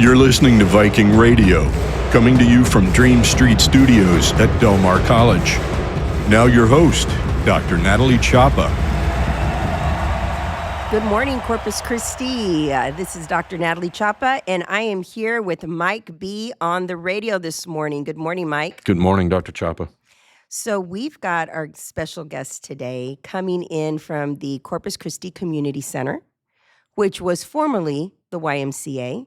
You're listening to Viking Radio, coming to you from Dream Street Studios at Del Mar College. Now your host, Dr. Natalie Chapa. Good morning, Corpus Christi. This is Dr. Natalie Chapa, and I am here with Mike B. on the radio this morning. Good morning, Mike. Good morning, Dr. Chapa. So we've got our special guest today coming in from the Corpus Christi Community Center, which was formerly the YMCA,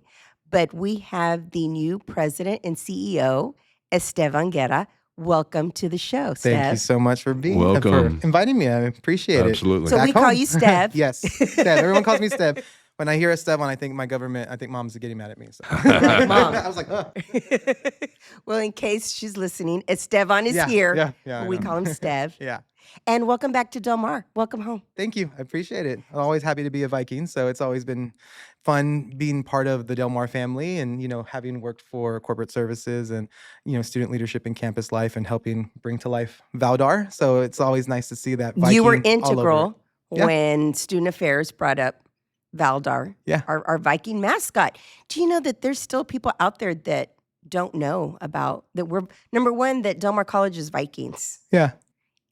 but we have the new president and CEO, Estevan Guerra. Welcome to the show, Stev. Thank you so much for Welcome. for inviting me. I appreciate it. Absolutely. So Back we call home. you Stev. Yes, Stev. Everyone calls me Stev. When I hear Estevan, I think my government, I think mom's getting mad at me. So. Mom. I was like, oh. Well, in case she's listening, Estevan is Yeah, here. yeah, I We know. call him Stev. Yeah. And welcome back to Del Mar. Welcome home. Thank you. I appreciate it. I'm always happy to be a Viking. So it's always been fun being part of the Del Mar family and, having worked for corporate services and, student leadership and campus life and helping bring to life Valdar. So it's always nice to see that Viking You were all over integral it. Yeah. when Student Affairs brought up Valdar, Yeah. our Viking mascot. Do you know that there's still people out there that don't know about that? We're number one, that Del Mar College is Vikings, Yeah.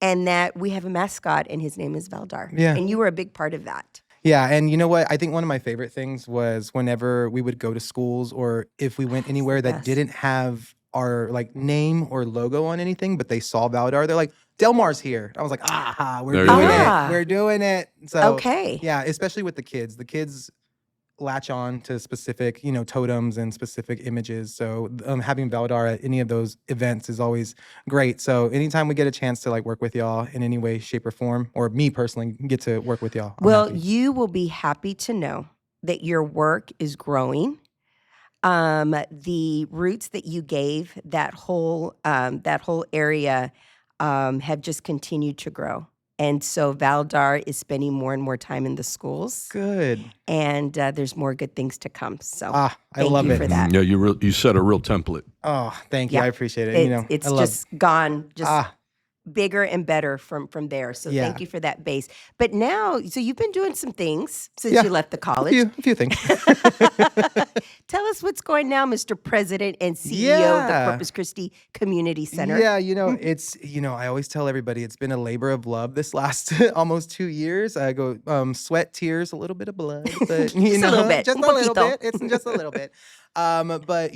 and that we have a mascot, and his name is Valdar. Yeah. And you were a big part of that. Yeah, and you know what? I think one of my favorite things was whenever we would go to schools or if we went anywhere that best. didn't have our name or logo on anything, but they saw Valdar, they're like, Del Mar's here. I was like, we're There you doing go. Ah. it. We're doing it. So Okay. yeah, especially with the kids. The kids latch on to specific, totems and specific images. So having Valdar at any of those events is always great. So anytime we get a chance to work with y'all in any way, shape, or form, or me personally get to work with y'all. I'm Well, happy. you will be happy to know that your work is growing. The roots that you gave that whole area have just continued to grow. And so Valdar is spending more and more time in the schools, Good. and there's more good things to come. So I thank love you it. for that. Yeah, you set a real template. Oh, thank you. Yeah. I appreciate it. It's I love, just gone bigger and better from there. So Yeah. thank you for that base. But now, so you've been doing some things since Yeah. you left the a college. few things. Tell us what's going now, Mr. President and CEO of the Yeah. Corpus Christi Community Center. Yeah, it's I always tell everybody it's been a labor of love this last almost 2 years. I go sweat, tears, a little bit of blood, but Just a little bit, just un a little poquito. bit. It's just a little bit. But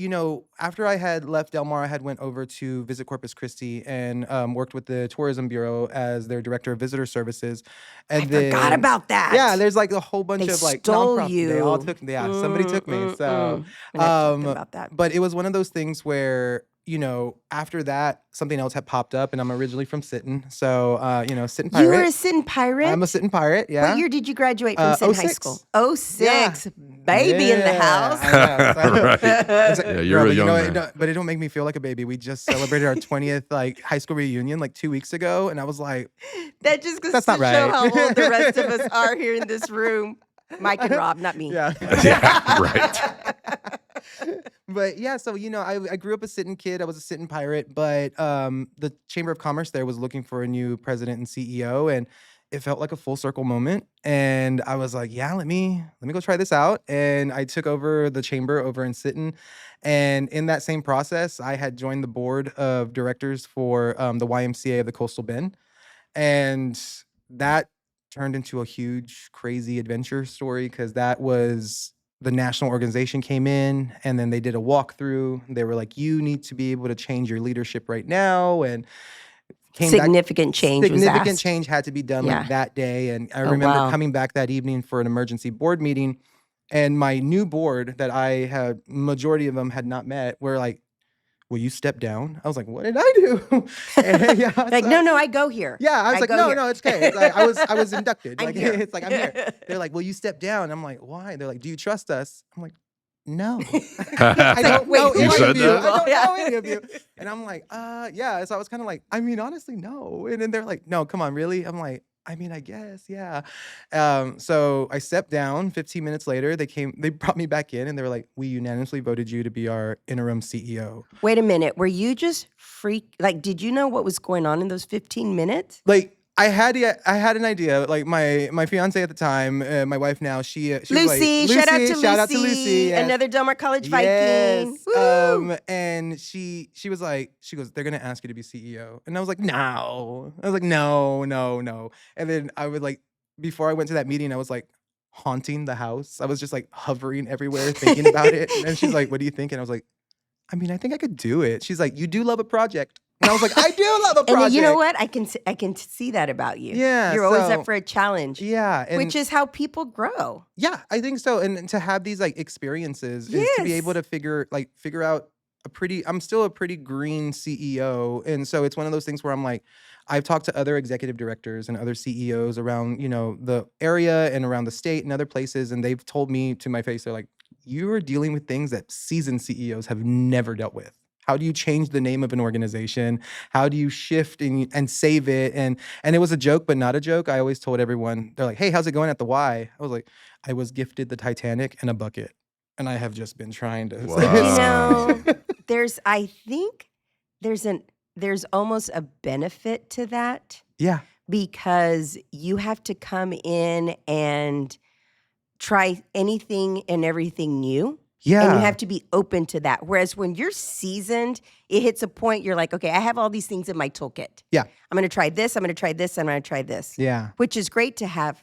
after I had left Del Mar, I had went over to visit Corpus Christi and worked with the Tourism Bureau as their director of visitor services. And I forgot about that. Yeah, there's a whole bunch They of stole nonprofit. you. They all took. Yeah, somebody took me. So. And I've talked about that. But it was one of those things where, after that, something else had popped up, and I'm originally from Sitten. So, Sitten Pirate. You were a Sitten Pirate? I'm a Sitten Pirate, yeah. What year did you graduate from Sitten High 06. School? 06. Baby in the house. I know. Right. It's Yeah, you're a but young man. But it don't make me feel like a baby. We just celebrated our 20th high school reunion 2 weeks ago, and I was like, That just goes That's to not show right. how old the rest of us are here in this room. Mike and Rob, not me. yeah. Yeah, right. But yeah, so I grew up a Sitten kid. I was a Sitten Pirate, but the Chamber of Commerce there was looking for a new president and CEO, and it felt like a full circle moment. And I was like, yeah, let me go try this out. And I took over the chamber over in Sitten, and in that same process, I had joined the board of directors for the YMCA of the Coastal Bend, and that turned into a huge, crazy adventure story because that was. The national organization came in and then they did a walkthrough. They were like, you need to be able to change your leadership right now. And Significant change was significant asked. change had to be done Yeah. that day. And I Oh, remember wow. coming back that evening for an emergency board meeting. And my new board that I had, majority of them had not met, were like, will you step down? I was like, what did I do? And, yeah, Like, so- no, I go here. Yeah, I was like, go no, here. no, it's okay. It's like, I was inducted. I'm Like here. it's like I'm here. They're like, will you step down? I'm like, why? They're like, do you trust us? I'm like, no. I don't Wait, know you any said of you. that? I don't Yeah. know any of you. And I'm like, yeah. So I was kind of like, I mean, honestly, no. And then they're like, no, come on, really? I'm like, I mean, I guess, yeah. So I stepped down. 15 minutes later, they brought me back in, and they were like, we unanimously voted you to be our interim CEO. Wait a minute. Were you just did you know what was going on in those 15 minutes? Like, I had an idea. Like my fiance at the time, my wife now, she was like, Lucy, shout out to Lucy, yes. another Del Mar College Viking. Yes. Woo! And she was like, she goes, they're gonna ask you to be CEO, and I was like, no. I was like, no. And then I would like, before I went to that meeting, I was like haunting the house. I was just like hovering everywhere, thinking about it. And she's like, what do you think? And I was like, I mean, I think I could do it. She's like, you do love a project. And I was like, I do love a project. And you know what? I can see that about you. Yeah, You're always so- up for a challenge. Yeah. And Which is how people grow. yeah, I think so. And to have these like experiences is to be able to figure out I'm still a pretty green CEO. And so it's one of those things where I'm like, I've talked to other executive directors and other CEOs around, the area and around the state and other places. And they've told me to my face, they're like, you are dealing with things that seasoned CEOs have never dealt with. How do you change the name of an organization? How do you shift and save it? And it was a joke, but not a joke. I always told everyone, they're like, hey, how's it going at the Y? I was like, I was gifted the Titanic and a bucket. And I have just been trying to. Wow. I think there's almost a benefit to that Yeah. because you have to come in and try anything and everything new. Yeah. And you have to be open to that. Whereas when you're seasoned, it hits a point you're like, okay, I have all these things in my toolkit. Yeah. I'm going to try this. I'm going to try this. I'm going to try this. Yeah. Which is great to have.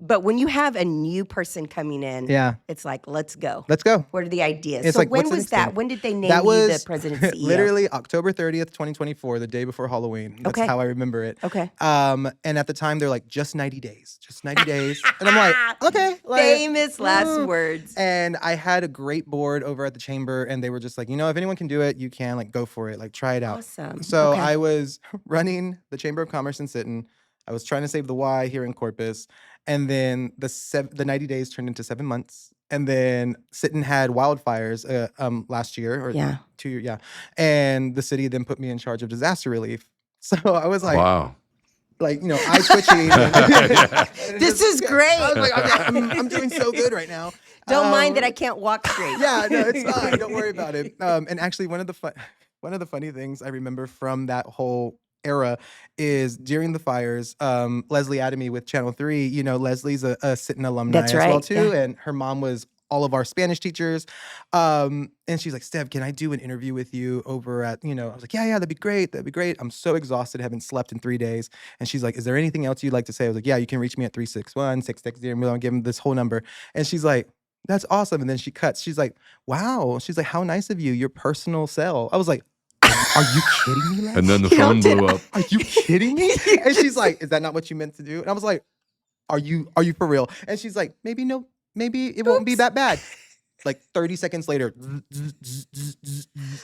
But when you have a new person coming in, Yeah. it's like, let's go. Let's go. What are the ideas? It's so like, when what's the was next that? thing? When did they name That you was the president CEO? literally October 30th, 2024, the day before Halloween. That's Okay. how I remember it. Okay. And at the time, they're like, just 90 days. Just 90 days. And I'm like, okay. Like, Famous last words. And I had a great board over at the chamber, and they were just like, if anyone can do it, you can, like, go for it. Like, try it out. Awesome. So Okay. I was running the Chamber of Commerce in Sinton. I was trying to save the Y here in Corpus. And then the 90 days turned into 7 months. And then Sinton had wildfires last year or Yeah. 2 years, yeah. And the city then put me in charge of disaster relief. So I was like, Wow. eye twitching. This is great. I was like, I'm doing so good right now. Don't mind that I can't walk straight. Yeah, no, it's fine. Don't worry about it. And actually, one of the funny things I remember from that whole era is during the fires, Leslie Adamy with Channel 3, Leslie's a Sinton alumni That's as well right, too. yeah. And her mom was all of our Spanish teachers. And she's like, Steph, can I do an interview with you over at, I was like, yeah, that'd be great. That'd be great. I'm so exhausted. Haven't slept in 3 days. And she's like, is there anything else you'd like to say? I was like, yeah, you can reach me at 361-660. And I'll give them this whole number. And she's like, that's awesome. And then she cuts. She's like, wow. She's like, how nice of you, your personal cell. I was like, are you kidding me, Les? And then the phone blew up. Are you kidding me? And she's like, is that not what you meant to do? And I was like, are you for real? And she's like, maybe it won't be that bad. Like 30 seconds later.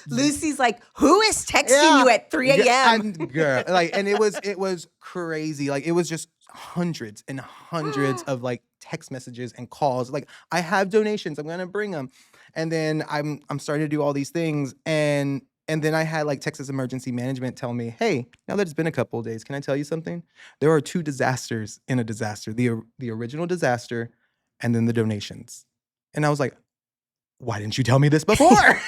Lucy's like, who is texting you at 3 a.m.? And it was crazy. Like, it was just hundreds and hundreds of like text messages and calls. Like, I have donations. I'm gonna bring them. And then I'm starting to do all these things. And then I had like Texas Emergency Management tell me, hey, now that it's been a couple of days, can I tell you something? There are 2 disasters in a disaster. The original disaster and then the donations. And I was like, why didn't you tell me this before?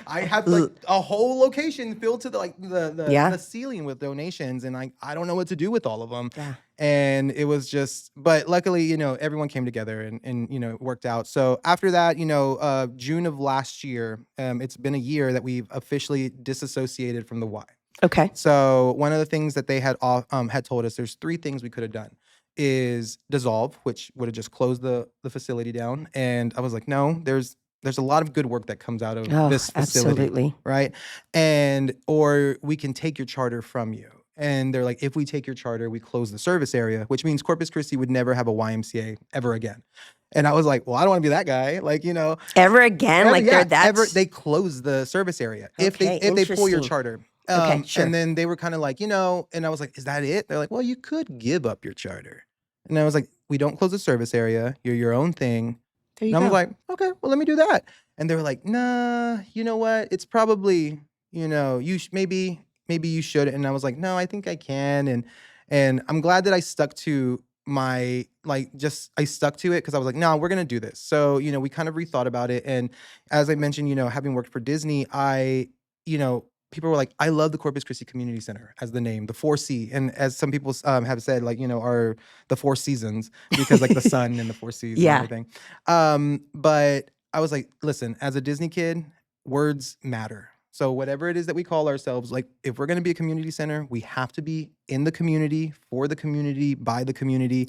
I have like a whole location filled to the ceiling with donations, and I don't know what to do with all of them. Yeah. And it was just, but luckily, everyone came together and it worked out. So after that, June of last year, it's been a year that we've officially disassociated from the Y. Okay. So one of the things that they had told us, there's 3 things we could have done. Is dissolve, which would have just closed the facility down. And I was like, no, there's a lot of good work that comes out of this facility. Absolutely. Right? Or we can take your charter from you. And they're like, if we take your charter, we close the service area, which means Corpus Christi would never have a YMCA ever again. And I was like, well, I don't want to be that guy. Like, Ever again? they close the service area if they pull your interesting. charter. Okay, sure. And then they were kind of like, and I was like, is that it? They're like, well, you could give up your charter. And I was like, we don't close the service area. You're your own thing. There you And I was go. like, okay, well, let me do that. And they were like, nah, you know what? It's probably, maybe you should. And I was like, no, I think I can. And I'm glad that I stuck to I stuck to it because I was like, no, we're going to do this. So, we kind of rethought about it. And as I mentioned, having worked for Disney, people were like, I love the Corpus Christi Community Center as the name, the 4C. And as some people have said, like, are the 4 seasons because like the sun and the 4 C's and everything. But I was like, listen, as a Disney kid, words matter. So whatever it is that we call ourselves, like if we're going to be a community center, we have to be in the community, for the community, by the community.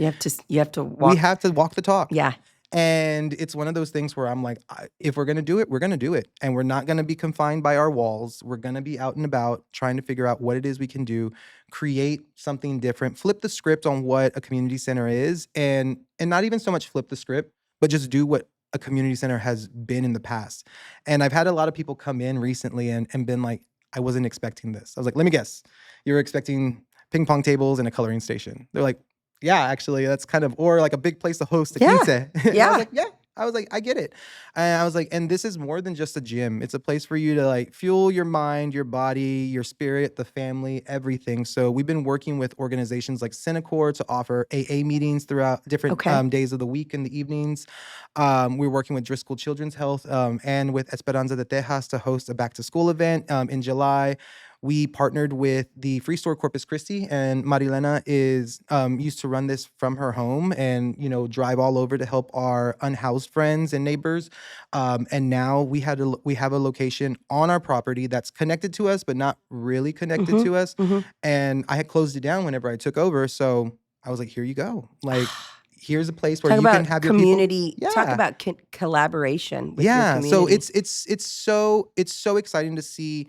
You have to walk. We have to walk the talk. Yeah. And it's one of those things where I'm like, if we're going to do it, we're going to do it. And we're not going to be confined by our walls. We're going to be out and about trying to figure out what it is we can do, create something different, flip the script on what a community center is, and not even so much flip the script, but just do what a community center has been in the past. And I've had a lot of people come in recently and been like, I wasn't expecting this. I was like, let me guess. You were expecting ping pong tables and a coloring station. They're like, yeah, actually, that's kind of, or like a big place to host a quince. Yeah. I was like, yeah. I was like, I get it. And I was like, and this is more than just a gym. It's a place for you to like fuel your mind, your body, your spirit, the family, everything. So we've been working with organizations like Synacor to offer AA meetings throughout different days of the week and the evenings. We're working with Driscoll Children's Health and with Esperanza de Texas to host a back to school event in July. We partnered with the Free Store Corpus Christi, and Marilena is used to run this from her home and, drive all over to help our unhoused friends and neighbors. And now we have a location on our property that's connected to us, but not really connected to us. And I had closed it down whenever I took over. So I was like, here you go. Like, here's a place where you can have your community. People. Talk about collaboration with your community. So it's so exciting to see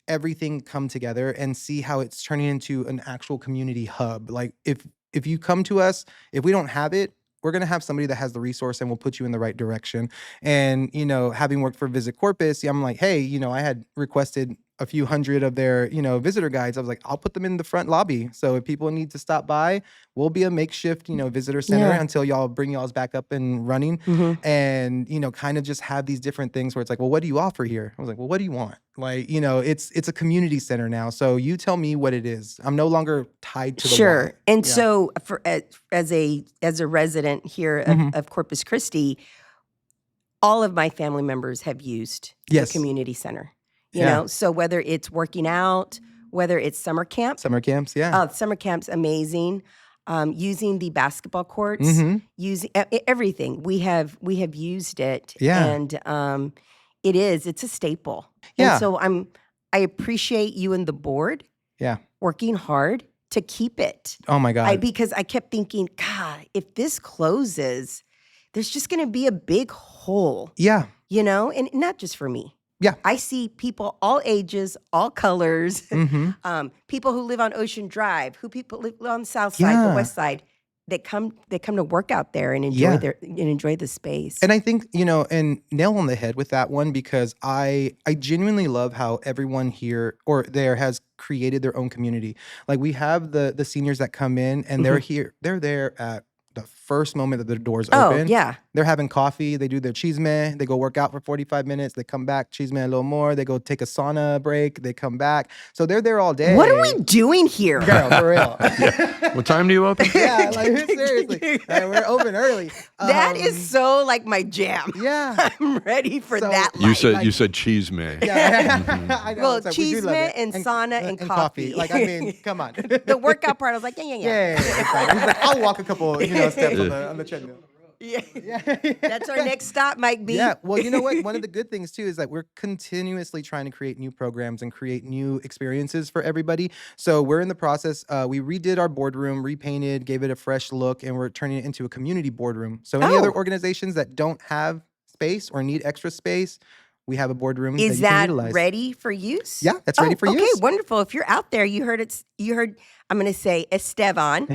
everything come together and see how it's turning into an actual community hub. Like if you come to us, if we don't have it, we're going to have somebody that has the resource and will put you in the right direction. And, having worked for Visit Corpus, I'm like, hey, I had requested a few hundred of their, visitor guides. I was like, I'll put them in the front lobby. So if people need to stop by, we'll be a makeshift, visitor center until y'all bring y'all's back up and running. And, kind of just have these different things where it's like, well, what do you offer here? I was like, well, what do you want? Like, it's a community center now. So you tell me what it is. I'm no longer tied to the wall. And so as a resident here of Corpus Christi, all of my family members have used the community center. You know, so whether it's working out, whether it's summer camp. Summer camps, summer camps, amazing. Using the basketball courts, using everything. We have used it. And it's a staple. And so I appreciate you and the board working hard to keep it. Oh my God. Because I kept thinking, God, if this closes, there's just going to be a big hole. Yeah. And not just for me. Yeah. I see people all ages, all colors, people who live on Ocean Drive, people live on the south side, the west side, that come to work out there and enjoy the space. And I think, and nail on the head with that one, because I genuinely love how everyone here or there has created their own community. Like we have the seniors that come in and they're there at the first moment that the doors open. They're having coffee. They do their chisme. They go work out for 45 minutes. They come back, chisme a little more. They go take a sauna break. They come back. So they're there all day. What are we doing here? Girl, for real. What time do you open? Seriously. We're open early. That is so like my jam. Yeah. I'm ready for that You life. said cheese me. I know. Well, we do chisme love it. and sauna and coffee. Like, I mean, come on. The workout part, I was like, yeah. He's like, I'll walk a couple, steps on the treadmill. That's our next stop, Mike B. Yeah. Well, you know what? One of the good things too is that we're continuously trying to create new programs and create new experiences for everybody. So we're in the process. We redid our boardroom, repainted, gave it a fresh look, and we're turning it into a community boardroom. So any other organizations that don't have space or need extra space, we have a boardroom that you can utilize. Ready for use? Yeah, that's ready for use. Okay, wonderful. If you're out there, you heard I'm going to say Estevan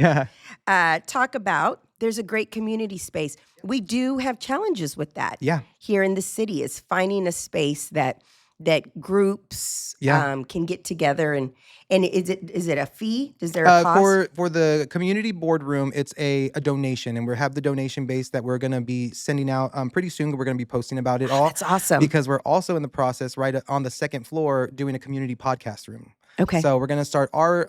talk about there's a great community space. We do have challenges with that. Here in the city is finding a space that groups can get together and is it a fee? Is there a cost? For the community boardroom, it's a donation, and we have the donation base that we're going to be sending out pretty soon. We're going to be posting about it all. That's awesome. Because we're also in the process right on the second floor doing a community podcast room. Okay. So we're going to start our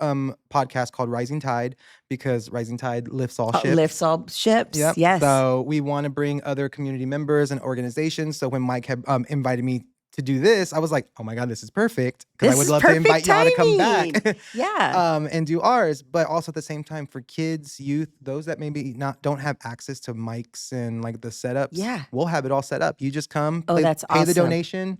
podcast called Rising Tide, because Rising Tide lifts all ships. Lifts all ships, yes. So we want to bring other community members and organizations. So when Mike had invited me to do this, I was like, oh my God, this is perfect. Because I This would is love to perfect invite y'all to come timing. back Yeah. and do ours. But also at the same time for kids, youth, those that maybe don't have access to mics and like the setups, Yeah. we'll have it all set up. You just come, Oh, that's pay the awesome. donation,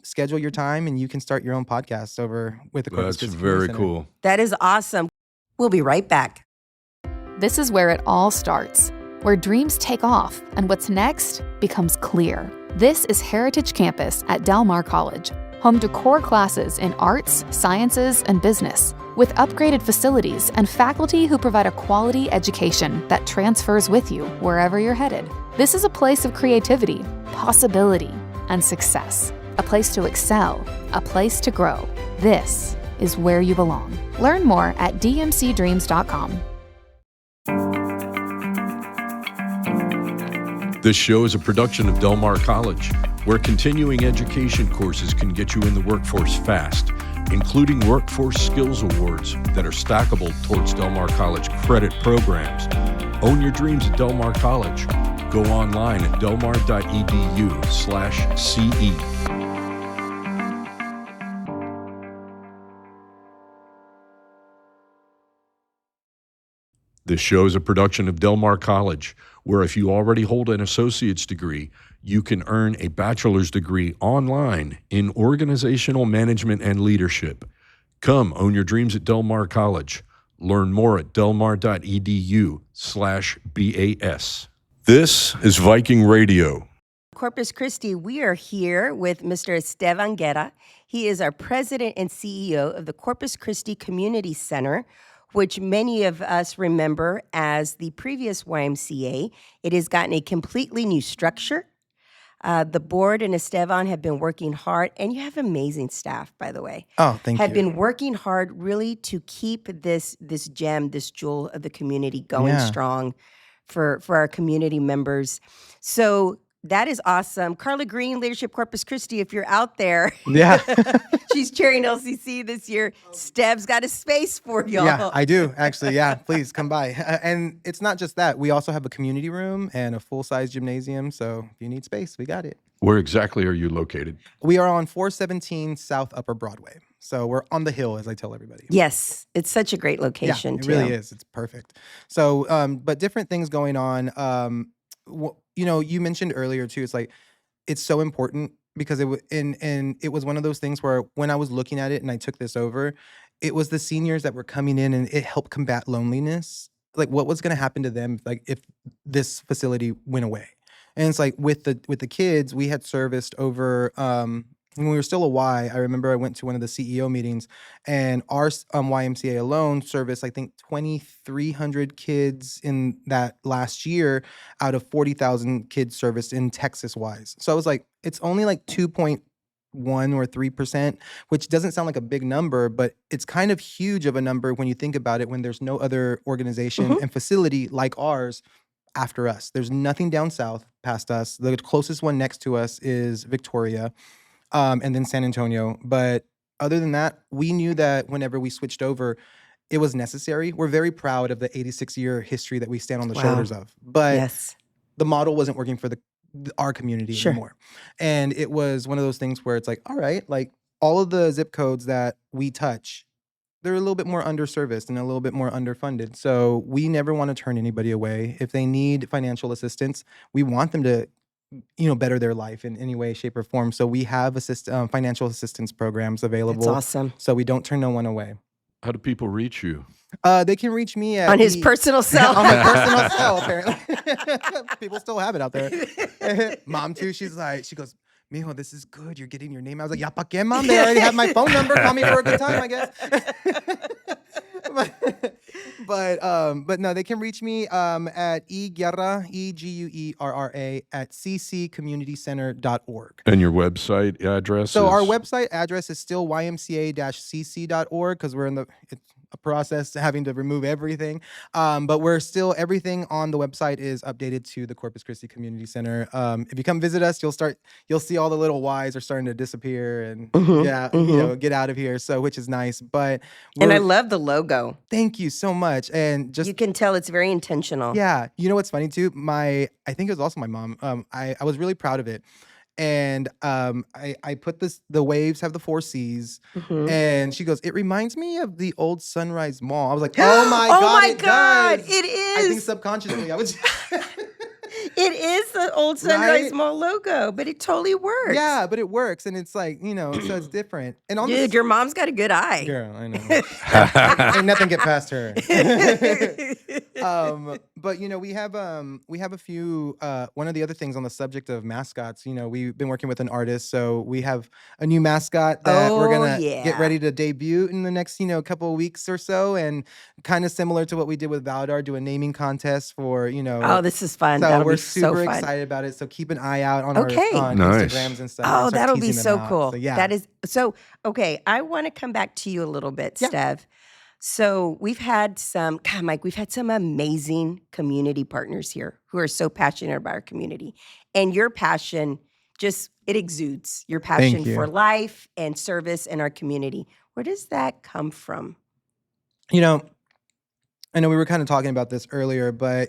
schedule your time, and you can start your own podcast over with the Corpus That's Christi Community very Center. cool. That is awesome. We'll be right back. This is where it all starts, where dreams take off and what's next becomes clear. This is Heritage Campus at Del Mar College, home to core classes in arts, sciences, and business, with upgraded facilities and faculty who provide a quality education that transfers with you wherever you're headed. This is a place of creativity, possibility, and success. A place to excel, a place to grow. This is where you belong. Learn more at dmcdreams.com. This show is a production of Del Mar College, where continuing education courses can get you in the workforce fast, including workforce skills awards that are stackable towards Del Mar College credit programs. Own your dreams at Del Mar College. Go online at delmar.edu/CE. This show is a production of Del Mar College, where if you already hold an associate's degree, you can earn a bachelor's degree online in organizational management and leadership. Come own your dreams at Del Mar College. Learn more at delmar.edu/BAS. This is Viking Radio. Corpus Christi, we are here with Mr. Estevan Guerra. He is our president and CEO of the Corpus Christi Community Center, which many of us remember as the previous YMCA. It has gotten a completely new structure. The board and Estevan have been working hard, and you have amazing staff, by the way. Oh, thank have you. been working hard really to keep this gem, this jewel of the community going strong for our community members. So that is awesome. Carla Green, Leadership Corpus Christi, if you're out there. Yeah. She's chairing LCC this year. Stev's got a space for y'all. Yeah, I do, actually. Yeah, please come by. And it's not just that. We also have a community room and a full-size gymnasium. So if you need space, we got it. Where exactly are you located? We are on 417 South Upper Broadway. So we're on the hill, as I tell everybody. Yes, it's such a great location, Yeah, it too. really is. It's perfect. So, but different things going on. You mentioned earlier, too, it's like, it's so important because it was one of those things where when I was looking at it and I took this over, it was the seniors that were coming in and it helped combat loneliness. Like what was going to happen to them if this facility went away? And it's like with the kids, we had serviced over when we were still a Y. I remember I went to one of the CEO meetings, and our YMCA alone serviced, I think, 2,300 kids in that last year out of 40,000 kids serviced in Texas-wise. So I was like, it's only like 2.1 or 3%, which doesn't sound like a big number, but it's kind of huge of a number when you think about it, when there's no other organization and facility like ours after us. There's nothing down south past us. The closest one next to us is Victoria. And then San Antonio. But other than that, we knew that whenever we switched over, it was necessary. We're very proud of the 86-year history that we stand on the shoulders of. But the model wasn't working for our community anymore. And it was one of those things where it's like, all right, like all of the zip codes that we touch, they're a little bit more underserviced and a little bit more underfunded. So we never want to turn anybody away. If they need financial assistance, we want them to better their life in any way, shape, or form. So we have financial assistance programs available. That's awesome. So we don't turn no one away. How do people reach you? They can reach me at on his personal cell. On my personal cell, apparently. People still have it out there. Mom too. She goes, "Mijo, this is good. You're getting your name." I was like, "Ya pa qué, Mom? They already have my phone number. Call me for a good time, I guess." But no, they can reach me at eguerra, EGUERRA at ccommunitycenter.org. And your website address? So our website address is still ymca-cc.org because we're in a process having to remove everything. But we're still, everything on the website is updated to the Corpus Christi Community Center. If you come visit us, you'll see all the little Ys are starting to disappear and get out of here. So, which is nice. And I love the logo. Thank you so much. And just, you can tell it's very intentional. Yeah. You know what's funny too? I think it was also my mom. I was really proud of it. And I put the waves have the 4 C's. Mhm. And she goes, it reminds me of the old Sunrise Mall. I was like, oh my Oh God, my it God, does. it I think is. subconsciously I was It is the old Sunrise Right? Mall logo, but it totally works. Yeah, but it works. And it's like, so it's different. And on Dude, your mom's got a good eye. girl, I know. Ain't nothing get past her. But we have a few one of the other things on the subject of mascots, we've been working with an artist, so we have a new mascot that we're Oh, gonna get yeah. ready to debut in the next, couple of weeks or so, and kind of similar to what we did with Valdar, do a naming contest for, Oh, this is fun. so That'll we're be so super fun. excited about it. So keep an eye out on Okay. our on Nice. Instagrams and stuff. Oh, I'll start that'll be teasing so them out. cool. So yeah. That is so okay. I want to come back to you a little bit, Yeah. Stev. So we've had Mike, we've had some amazing community partners here who are so passionate about our community. And your passion it exudes your passion you. for life and service in our community. Where does that come from? I know we were kind of talking about this earlier, but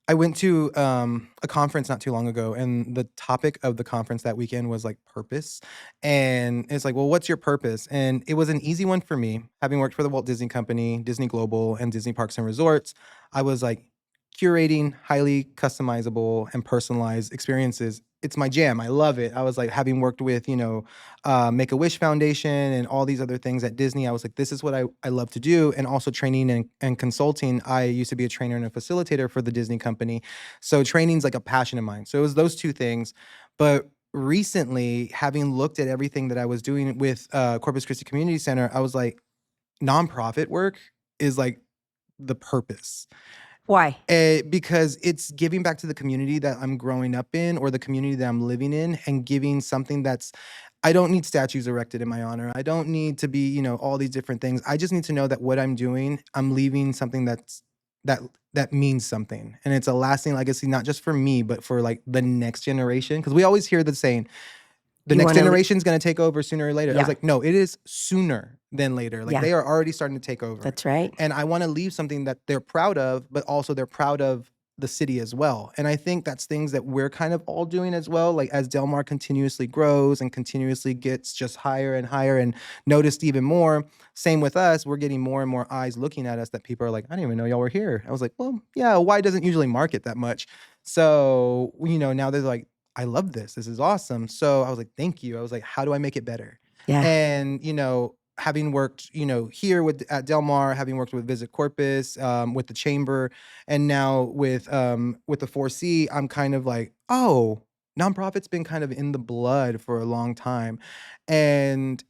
I went to a conference not too long ago, and the topic of the conference that weekend was like purpose. And it's like, well, what's your purpose? And it was an easy one for me, having worked for the Walt Disney Company, Disney Global, and Disney Parks and Resorts. I was like, curating highly customizable and personalized experiences. It's my jam. I love it. I was like, having worked with, Make-A-Wish Foundation and all these other things at Disney, I was like, this is what I love to do. And also training and consulting. I used to be a trainer and a facilitator for the Disney company. So training's like a passion of mine. So it was those two things. But recently, having looked at everything that I was doing with Corpus Christi Community Center, I was like, nonprofit work is like the purpose. Why? Because it's giving back to the community that I'm growing up in, or the community that I'm living in, and giving something I don't need statues erected in my honor. I don't need to be, all these different things. I just need to know that what I'm doing, I'm leaving something that means something. And it's a lasting legacy, not just for me, but for like the next generation. Because we always hear the saying, the You next wanna generation's going to take over sooner or later. I Yeah. was like, no, it is sooner than later. Like Yeah. they are already starting to take over. That's right. And I want to leave something that they're proud of, but also they're proud of the city as well. And I think that's things that we're kind of all doing as well. Like as Del Mar continuously grows and continuously gets just higher and higher and noticed even more. Same with us. We're getting more and more eyes looking at us that people are like, I didn't even know y'all were here. I was like, well, yeah, Y doesn't usually market that much. So, now they're like, I love this. This is awesome. So I was like, thank you. I was like, how do I make it better? Yeah. And, having worked, here at Del Mar, having worked with Visit Corpus, with the Chamber, and now with the 4C, I'm kind of like, oh, nonprofit's been kind of in the blood for a long time. And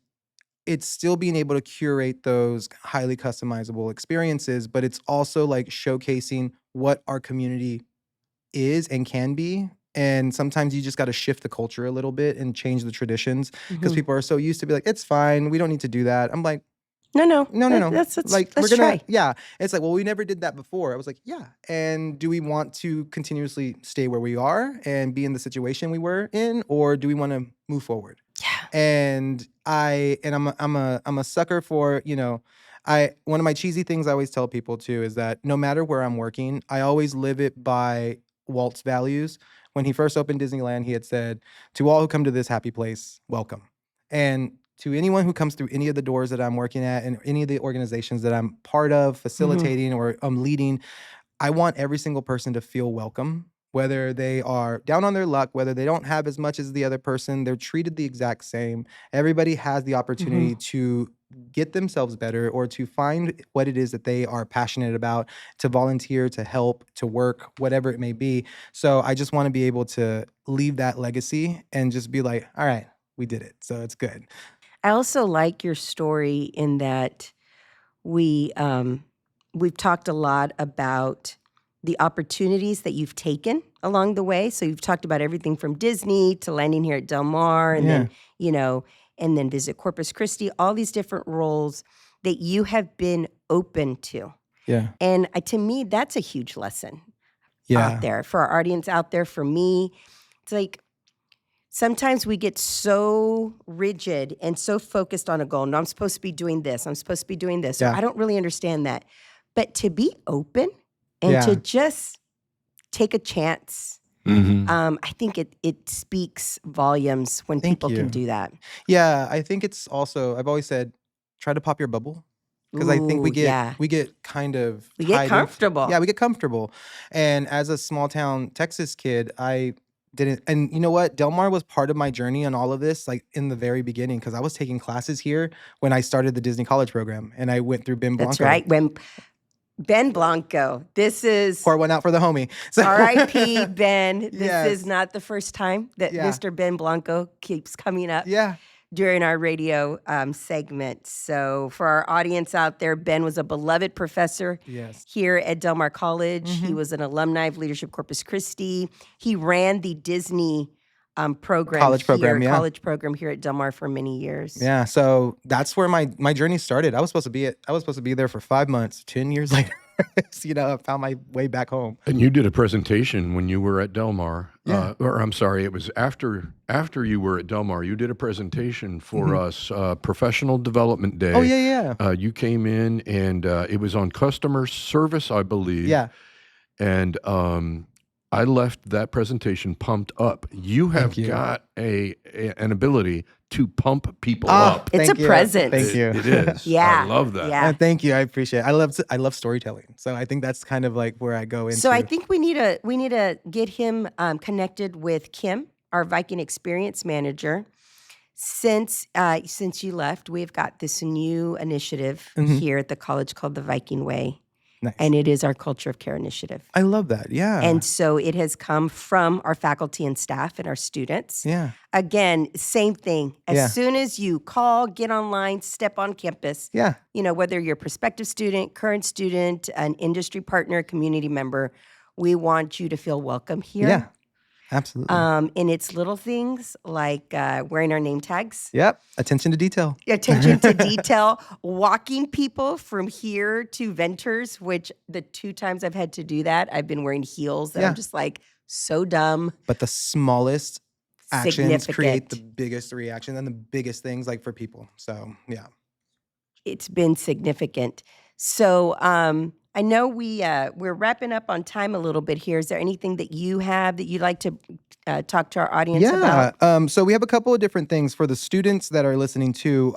it's still being able to curate those highly customizable experiences, but it's also like showcasing what our community is and can be. And sometimes you just got to shift the culture a little bit and change the traditions, because Mhm. people are so used to be like, it's fine, we don't need to do that. I'm like, No. no. Let's Like let's we're gonna, try. yeah. It's like, well, we never did that before. I was like, yeah. And do we want to continuously stay where we are and be in the situation we were in, or do we want to move forward? Yeah. And I'm a sucker for, one of my cheesy things I always tell people too is that no matter where I'm working, I always live it by Walt's values. When he first opened Disneyland, he had said, to all who come to this happy place, welcome. And to anyone who comes through any of the doors that I'm working at and any of the organizations that I'm part of, facilitating, or I'm leading, I want every single person to feel welcome, whether they are down on their luck, whether they don't have as much as the other person, they're treated the exact same. Everybody has the opportunity to get themselves better, or to find what it is that they are passionate about, to volunteer, to help, to work, whatever it may be. So I just want to be able to leave that legacy and just be like, all right, we did it. So it's good. I also like your story in that we've talked a lot about the opportunities that you've taken along the way. So you've talked about everything from Disney to landing here at Del Mar, and then, and then Visit Corpus Christi, all these different roles that you have been open to. Yeah. And to me, that's a huge lesson Yeah. out there for our audience out there. For me, it's like sometimes we get so rigid and so focused on a goal. No, I'm supposed to be doing this. I'm supposed to be doing this. Or, Yeah. I don't really understand that. But to be open and Yeah. to just take a chance I think it speaks volumes when Thank people you. can do that. Yeah, I think it's also, I've always said, try to pop your bubble. Because I think Ooh, yeah. we get kind of We get tied into- comfortable. yeah, we get comfortable. And as a small town Texas kid, I didn't. And you know what? Del Mar was part of my journey on all of this, like in the very beginning, because I was taking classes here when I started the Disney College program, and I went through Ben Blanco. That's right. When Ben Blanco, this is Pour one out for the homie. So, R.I.P. Ben. This Yes. is not the first time that Yeah. Mr. Ben Blanco keeps coming up yeah, during our radio segment. So for our audience out there, Ben was a beloved professor yes, here at Del Mar College. He was an alumni of Leadership Corpus Christi. He ran the Disney program College program, here, yeah. college program here at Del Mar for many years. yeah. So that's where my journey started. I was supposed to be there for 5 months. 10 years later, I found my way back home. And you did a presentation when you were at Del Mar. Yeah. Or I'm sorry, it was after you were at Del Mar. You did a presentation for us, Professional Development Day. Oh yeah. You came in and it was on customer service, I believe. Yeah. And I left that presentation pumped up. You have Thank you. got an ability to pump people Ah, up. It's thank a you. present. Thank you. It is. Yeah. I love that. Yeah. Thank you. I appreciate it. I love storytelling. So I think that's kind of like where I go into. So I think we need to get him connected with Kim, our Viking Experience Manager. Since you left, we've got this new initiative here at the college called the Viking Way. Nice. And it is our Culture of Care initiative. I love that. Yeah. And so it has come from our faculty and staff and our students. yeah. Again, same thing. As Yeah. soon as you call, get online, step on campus, Yeah. whether you're a prospective student, current student, an industry partner, community member, we want you to feel welcome here. Yeah. Absolutely. And it's little things like wearing our name tags, Yep. Attention to detail. attention to detail, walking people from here to Venters, which the 2 times I've had to do that, I've been wearing heels that Yeah. I'm just like so dumb. But the smallest actions create the Significant. biggest reaction and the biggest things like for people. So yeah. It's been significant. So I know we're wrapping up on time a little bit here. Is there anything that you have that you'd like to talk to our audience about? Yeah. So we have a couple of different things for the students that are listening to.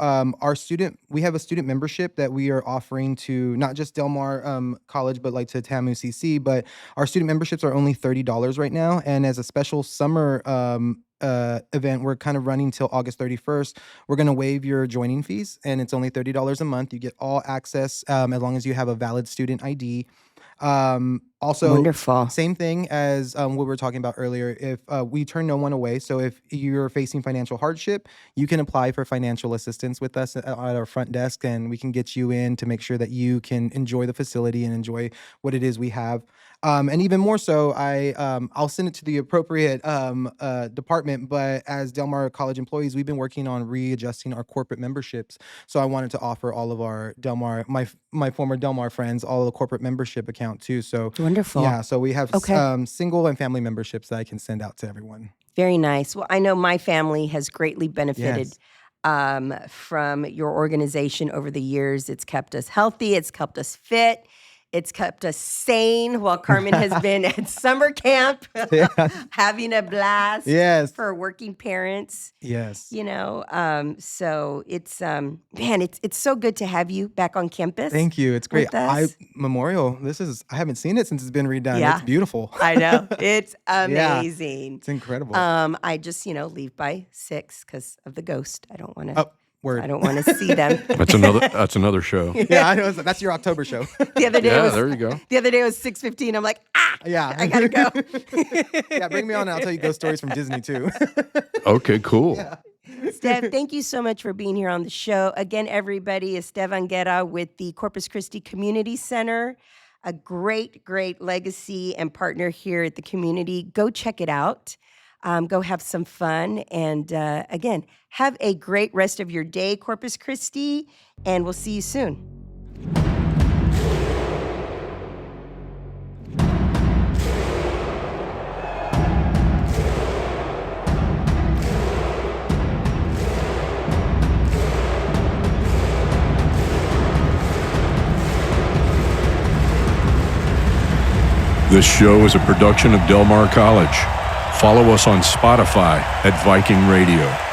We have a student membership that we are offering to not just Del Mar College, but like to TAMU CC. But our student memberships are only $30 right now. And as a special summer event, we're kind of running till August 31st. We're going to waive your joining fees, and it's only $30 a month. You get all access as long as you have a valid student ID. Also, Wonderful. same thing as what we were talking about earlier. If we turn no one away, so if you're facing financial hardship, you can apply for financial assistance with us at our front desk, and we can get you in to make sure that you can enjoy the facility and enjoy what it is we have. And even more so, I'll send it to the appropriate department. But as Del Mar College employees, we've been working on readjusting our corporate memberships. So I wanted to offer all of our Del Mar, my former Del Mar friends, all the corporate membership account too. So Wonderful. yeah, so we have Okay. single and family memberships that I can send out to everyone. Very nice. Well, I know my family has greatly benefited Yes. from your organization over the years. It's kept us healthy. It's kept us fit. It's kept us sane while Carmen has been at summer camp, having a blast Yes. for working parents. Yes. So it's man, it's so good to have you back on campus. Thank you. It's great. with us. Memorial. I haven't seen it since it's been redone. Yeah. It's beautiful. I know it's amazing. It's incredible. I just leave by 6 because of the ghost. I don't want to. Oh, word. I don't want to see them. That's another show. Yeah, I know. That's your October show. The other day Yeah, was there you go. the other day was 6:15. I'm like, Yeah. I gotta go. Yeah, bring me on and I'll tell you ghost stories from Disney too. Okay, cool. Steph, thank you so much for being here on the show. Again, everybody, Estevan Guerra with the Corpus Christi Community Center, a great, great legacy and partner here at the community. Go check it out. Go have some fun. And again, have a great rest of your day, Corpus Christi, and we'll see you soon. This show is a production of Del Mar College. Follow us on Spotify at Viking Radio.